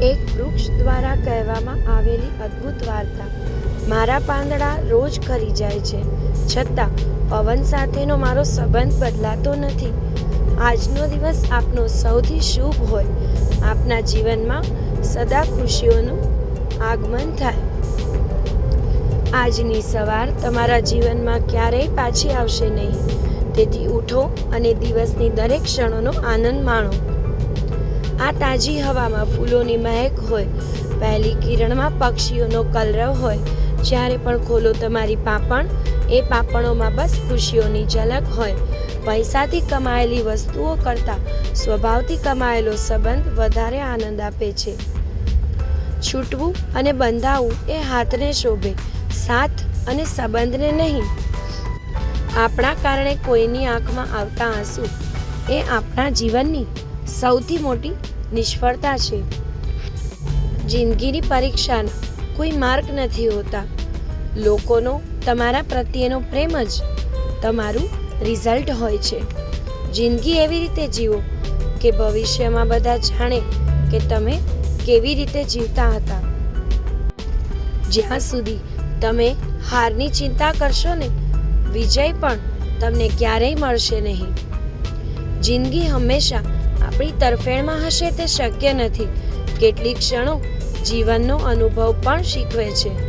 એક વૃક્ષ દ્વારા કહેવામાં આવેલી અદ્ભુત વાર્તા. મારા પાંદડા રોજ ખરી જાય છે, છતાં પવન સાથેનો મારો સંબંધ બદલાતો નથી. આજનો દિવસ આપનો સૌથી શુભ હોય. આપના જીવનમાં સદા ખુશીઓનું આગમન થાય. આજની સવાર તમારા જીવનમાં ક્યારેય પાછી આવશે નહીં. તેથી ઉઠો અને દિવસની દરેક ક્ષણોનો આનંદ માણો. આ તાજી હવામાં ફૂલોની મહેક હોય, પહેલી કિરણમાં પક્ષીઓનો કલરવ હોય. જ્યારે પણ ખોલો તમારી પાંપણ, એ પાંપણોમાં બસ ખુશીઓની ઝલક હોય. પૈસાથી કમાયેલી વસ્તુઓ કરતાં સ્વભાવથી કમાયેલો સંબંધ વધારે આનંદ આપે છે. છૂટવું અને બંધાવવું એ હાથને શોભે, સાથ અને સંબંધને નહીં. આપણા કારણે કોઈની આંખમાં આવતા આંસુ એ આપણા જીવનની સૌથી મોટી નિષ્ફળતા છે. જિંદગીની પરીક્ષાના કોઈ માર્ક નથી હોતા. લોકોનો તમારા પ્રત્યેનો પ્રેમ જ તમારું રિઝલ્ટ હોય છે. જિંદગી એવી રીતે જીવો કે ભવિષ્યમાં બધા જાણે કે તમે કેવી રીતે જીવતા હતા. જ્યાં સુધી તમે હારની ચિંતા કરશો ને, વિજય પણ તમને ક્યારેય મળશે નહીં. જિંદગી હંમેશા આપણી તરફેણમાં હશે તે શક્ય નથી. કેટલીક ક્ષણો જીવનનો અનુભવ પણ શીખવે છે.